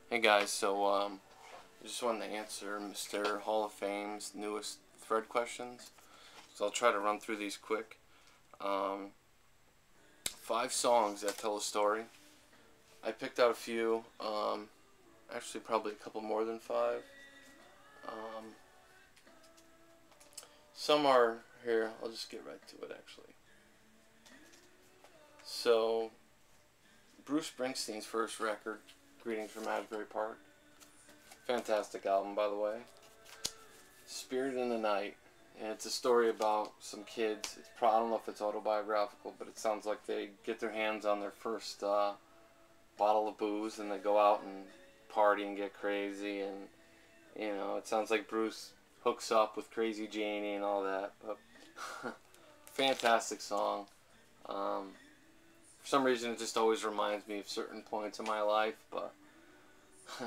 Hey guys, I just wanted to answer Mr. Hall of Fame's newest thread questions. So I'll try to run through these quick. 5 songs that tell a story. I picked out a few, actually probably a couple more than 5. Um, some are here, I'll just get right to it actually. So, Bruce Springsteen's first record, Greetings from Asbury Park. Fantastic album, by the way. Spirit in the Night, and it's a story about some kids. I don't know if it's autobiographical, but it sounds like they get their hands on their first bottle of booze and they go out and party and get crazy, and it sounds like Bruce hooks up with Crazy Janie and all that. But fantastic song. For some reason, it just always reminds me of certain points in my life, but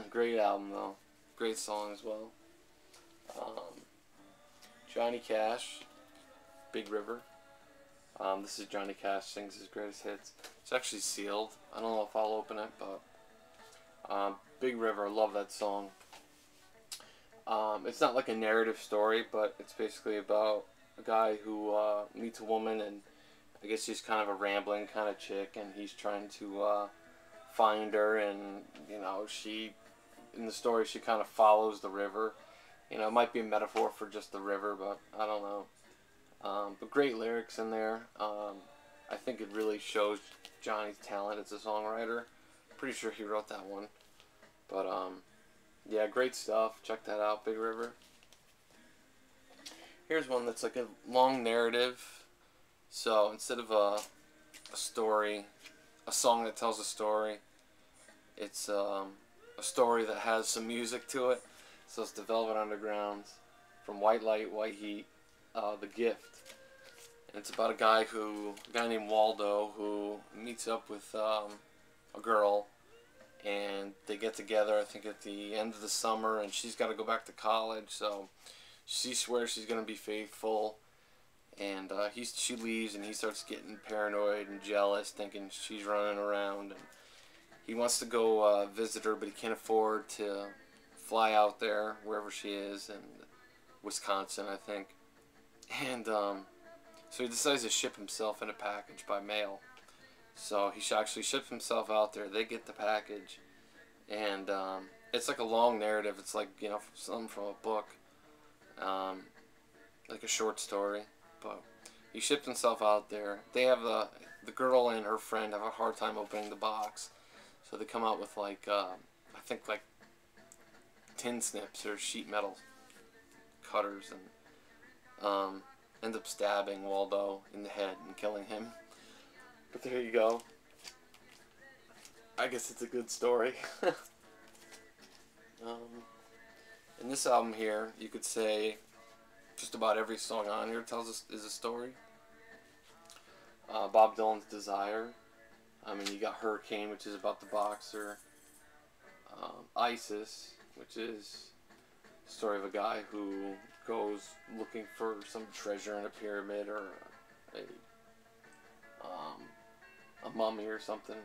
great album though. Great song as well. Johnny Cash, Big River. This is Johnny Cash sings his greatest hits. It's actually sealed. I don't know if I'll open it, but Big River, love that song. It's not like a narrative story, but it's basically about a guy who meets a woman, and I guess she's kind of a rambling kind of chick, and he's trying to find her, and she, in the story, she kind of follows the river. It might be a metaphor for just the river, but I don't know. But great lyrics in there. I think it really shows Johnny's talent as a songwriter. Pretty sure he wrote that one. But yeah, great stuff. Check that out, Big River. Here's one that's like a long narrative. So instead of a story, a song that tells a story, it's a story that has some music to it. So it's the Velvet Underground's From White Light, White Heat, The Gift. And it's about a guy named Waldo, who meets up with a girl, and they get together, I think, at the end of the summer, and she's got to go back to college, so she swears she's going to be faithful, and she leaves, and he starts getting paranoid and jealous, thinking she's running around, and he wants to go visit her, but he can't afford to fly out there, wherever she is, in Wisconsin, I think. And so he decides to ship himself in a package by mail. So he actually ships himself out there. They get the package, and it's like a long narrative. It's like something from a book, like a short story. But he ships himself out there. They have the girl and her friend have a hard time opening the box, so they come out with like I think like tin snips or sheet metal cutters, and end up stabbing Waldo in the head and killing him. But there you go. I guess it's a good story. In this album here, you could say just about every song on here tells us is a story. Bob Dylan's Desire. I mean, you got Hurricane, which is about the boxer. Isis, which is the story of a guy who goes looking for some treasure in a pyramid or a mummy or something.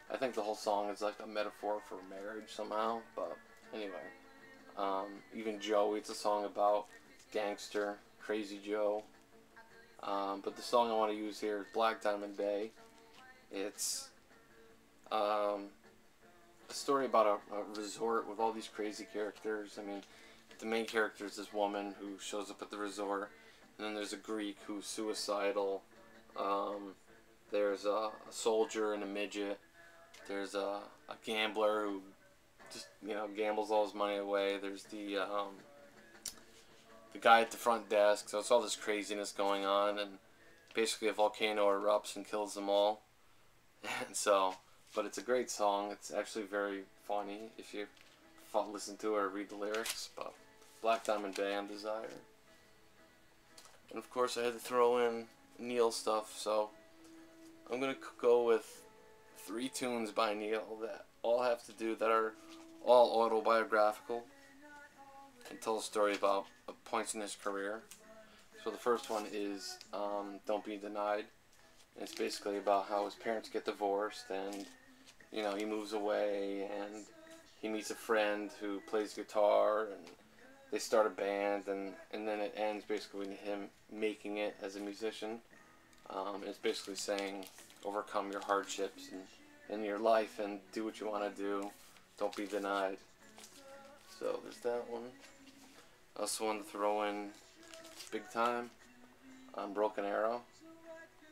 I think the whole song is like a metaphor for marriage somehow, but anyway. Even Joey, it's a song about gangster, Crazy Joe. But the song I want to use here is Black Diamond Bay. It's a story about a resort with all these crazy characters. I mean, the main character is this woman who shows up at the resort, and then there's a Greek who's suicidal. There's a soldier and a midget. There's a gambler who just gambles all his money away. There's the guy at the front desk. So it's all this craziness going on, and basically a volcano erupts and kills them all. And so, but it's a great song. It's actually very funny if you listen to it or read the lyrics. But Black Diamond Bay on Desire. And of course I had to throw in Neil stuff, so I'm going to go with 3 tunes by Neil that all are all autobiographical and tell a story about points in his career. So the first one is Don't Be Denied. And it's basically about how his parents get divorced, and he moves away, and he meets a friend who plays guitar, and they start a band, and then it ends basically with him making it as a musician. It's basically saying, overcome your hardships in your life and do what you want to do. Don't be denied. So there's that one. I also want to throw in Big Time on Broken Arrow.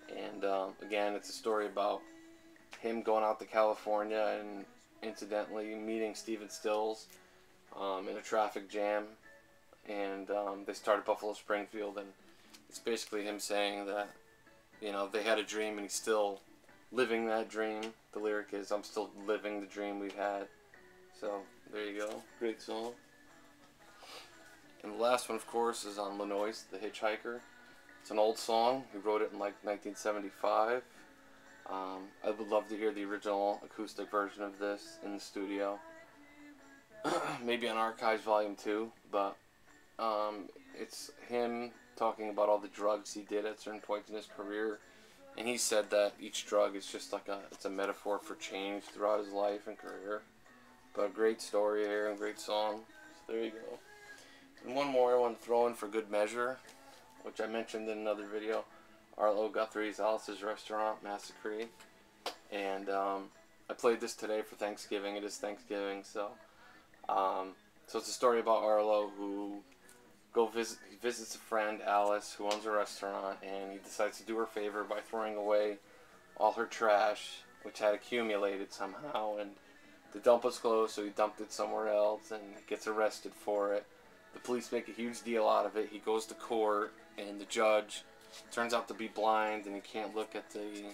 And again, it's a story about him going out to California and incidentally meeting Stephen Stills in a traffic jam. And they started Buffalo Springfield, and it's basically him saying that, you know, they had a dream and he's still living that dream. The lyric is, I'm still living the dream we've had. So there you go. Great song. And the last one, of course, is on Lanois, the Hitchhiker. It's an old song. He wrote it in like 1975. I would love to hear the original acoustic version of this in the studio. Maybe on Archives Volume 2, but it's him talking about all the drugs he did at certain points in his career. And he said that each drug is just like it's a metaphor for change throughout his life and career. But a great story here and great song. So there you go. And one more I want to throw in for good measure, which I mentioned in another video. Arlo Guthrie's Alice's Restaurant Massacre. And I played this today for Thanksgiving. It is Thanksgiving, so it's a story about Arlo who visits a friend, Alice, who owns a restaurant, and he decides to do her a favor by throwing away all her trash, which had accumulated somehow, and the dump was closed, so he dumped it somewhere else and gets arrested for it. The police make a huge deal out of it. He goes to court, and the judge turns out to be blind, and he can't look at the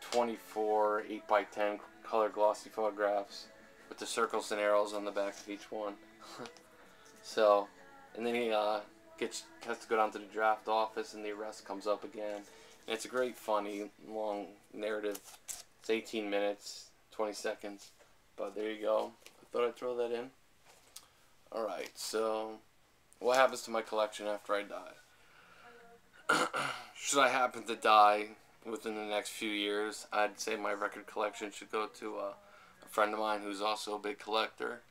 24 8x10 color glossy photographs with the circles and arrows on the back of each one. So, and then he has to go down to the draft office, and the arrest comes up again. And it's a great, funny, long narrative. It's 18 minutes, 20 seconds. But there you go. I thought I'd throw that in. Alright, so what happens to my collection after I die? Should I happen to die within the next few years, I'd say my record collection should go to a friend of mine who's also a big collector.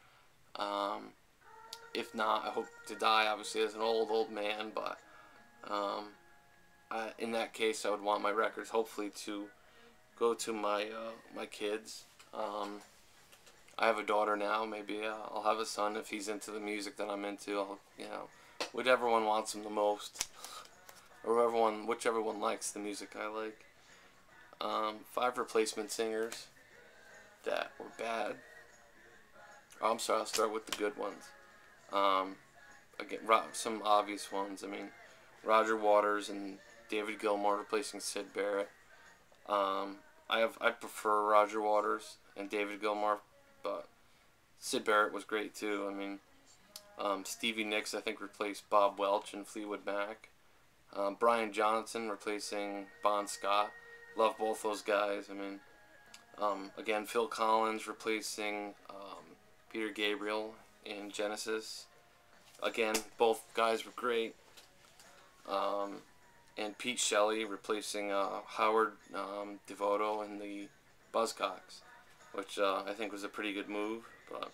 If not, I hope to die obviously as an old man, but in that case I would want my records hopefully to go to my kids. I have a daughter now. Maybe I'll have a son if he's into the music that I'm into. I'll, whichever one wants him the most, or whichever one likes the music I like. 5 replacement singers that were bad. Oh, I'm sorry, I'll start with the good ones. Again, some obvious ones. I mean, Roger Waters and David Gilmour replacing Syd Barrett. I prefer Roger Waters and David Gilmour, but Syd Barrett was great too. I mean, Stevie Nicks I think replaced Bob Welch and Fleetwood Mac. Brian Johnson replacing Bon Scott. Love both those guys. I mean, again, Phil Collins replacing Peter Gabriel in Genesis. Again, both guys were great. And Pete Shelley replacing Howard Devoto in the Buzzcocks, which I think was a pretty good move. But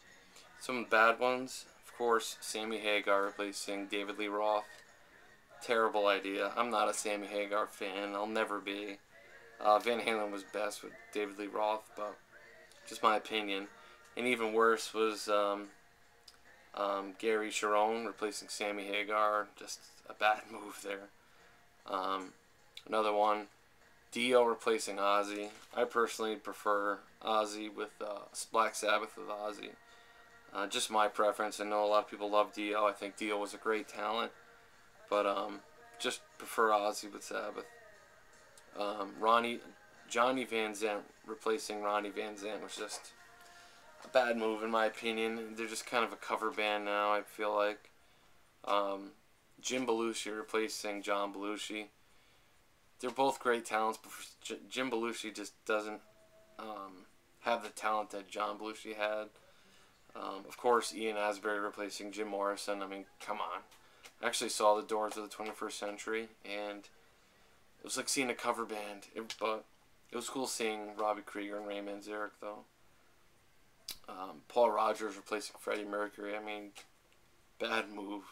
some bad ones, of course, Sammy Hagar replacing David Lee Roth. Terrible idea. I'm not a Sammy Hagar fan. I'll never be. Van Halen was best with David Lee Roth, but just my opinion. And even worse was Gary Sharon replacing Sammy Hagar. Just a bad move there. Another one, Dio replacing Ozzy. I personally prefer Ozzy with Black Sabbath with Ozzy. Just my preference. I know a lot of people love Dio. I think Dio was a great talent, but just prefer Ozzy with Sabbath. Johnny Van Zant replacing Ronnie Van Zant was just a bad move in my opinion. They're just kind of a cover band now, I feel like. Jim Belushi replacing John Belushi. They're both great talents, but Jim Belushi just doesn't have the talent that John Belushi had. Of course, Ian Astbury replacing Jim Morrison. I mean, come on. I actually saw the Doors of the 21st Century, and it was like seeing a cover band. But it was cool seeing Robbie Krieger and Ray Manzarek, though. Paul Rogers replacing Freddie Mercury. I mean, bad move.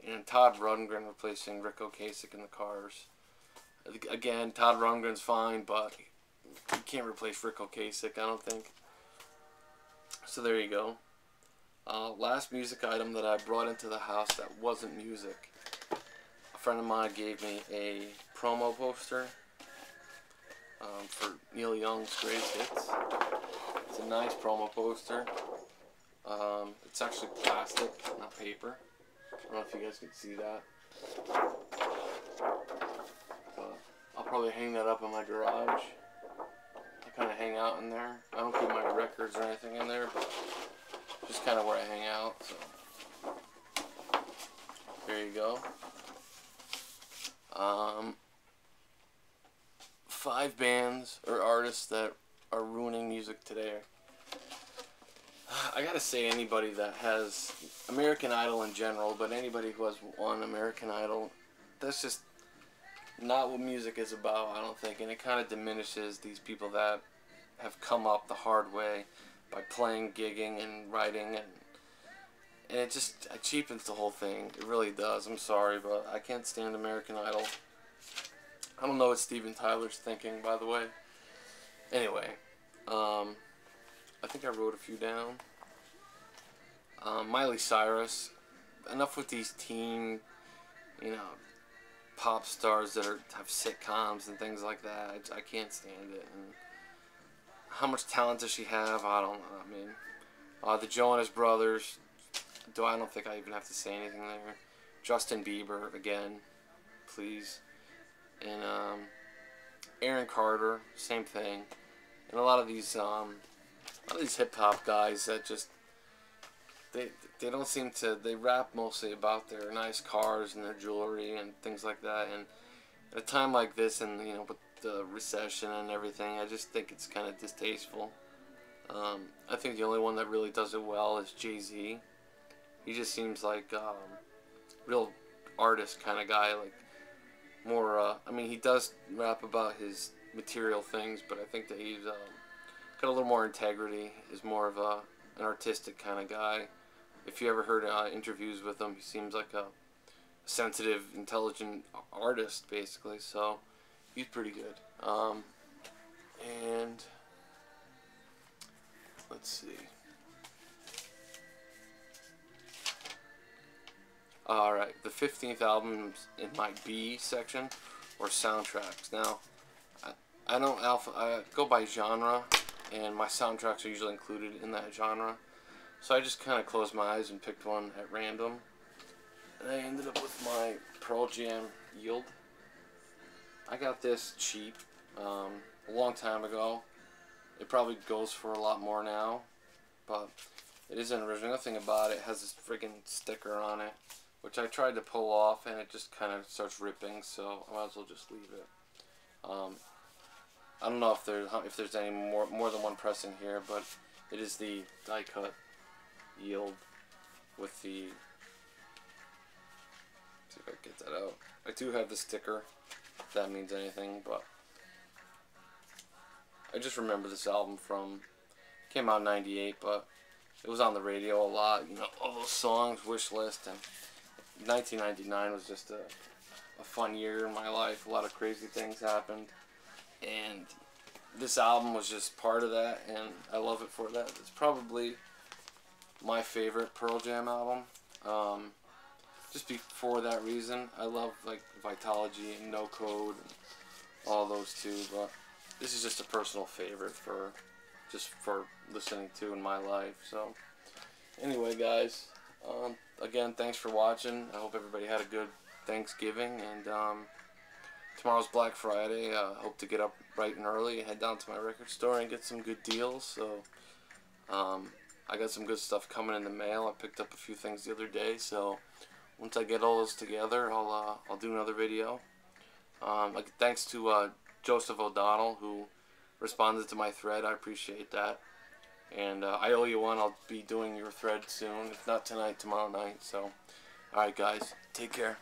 And Todd Rundgren replacing Rick Ocasek in the Cars. Again, Todd Rundgren's fine, but you can't replace Rick Ocasek, I don't think. So there you go. Last music item that I brought into the house that wasn't music. A friend of mine gave me a promo poster for Neil Young's Greatest Hits. It's a nice promo poster. It's actually plastic, not paper. I don't know if you guys can see that. But I'll probably hang that up in my garage. I kind of hang out in there. I don't keep my records or anything in there, but just kind of where I hang out. So there you go. 5 bands or artists that are ruining music today. I gotta say, anybody that has American Idol in general, but anybody who has won American Idol, that's just not what music is about, I don't think. And it kind of diminishes these people that have come up the hard way by playing, gigging, and writing, and it just cheapens the whole thing. It really does. I'm sorry, but I can't stand American Idol. I don't know what Steven Tyler's thinking, by the way. Anyway, I think I wrote a few down. Miley Cyrus. Enough with these teen, pop stars that have sitcoms and things like that. I can't stand it. And how much talent does she have? I don't know. I mean, the Jonas Brothers. I don't think I even have to say anything there. Justin Bieber again, please. And Aaron Carter, same thing. And a lot of these hip hop guys that just they don't seem to. They rap mostly about their nice cars and their jewelry and things like that. And at a time like this, and with the recession and everything, I just think it's kind of distasteful. I think the only one that really does it well is Jay-Z. He just seems like real artist kind of guy, like more. I mean, he does rap about his material things, but I think that he's got a little more integrity. Is more of an artistic kind of guy. If you ever heard interviews with him, he seems like a sensitive, intelligent artist, basically. So he's pretty good. And let's see. Alright, the 15th album in my B section, or soundtracks. Now, I go by genre, and my soundtracks are usually included in that genre. So I just kind of closed my eyes and picked one at random. And I ended up with my Pearl Jam Yield. I got this cheap a long time ago. It probably goes for a lot more now, but it isn't original. Nothing about it has this freaking sticker on it, which I tried to pull off, and it just kind of starts ripping, so I might as well just leave it. I don't know if there's any more than one pressing here, but it is the die cut Yield with the. See if I can get that out. I do have the sticker, if that means anything, but I just remember this album came out in '98, but it was on the radio a lot. All those songs, Wish List, and 1999 was just a fun year in my life. A lot of crazy things happened, and this album was just part of that, and I love it for that. It's probably my favorite Pearl Jam album. Just for that reason. I love like Vitology and No Code and all those two, but this is just a personal favorite for listening to in my life. So anyway, guys, again, thanks for watching. I hope everybody had a good Thanksgiving, and tomorrow's Black Friday. I hope to get up bright and early, head down to my record store and get some good deals. So I got some good stuff coming in the mail. I picked up a few things the other day, so once I get all those together, I'll do another video. Thanks to Joseph O'Donnell, who responded to my thread. I appreciate that. And I owe you one. I'll be doing your thread soon. If not tonight, tomorrow night. So, alright guys, take care.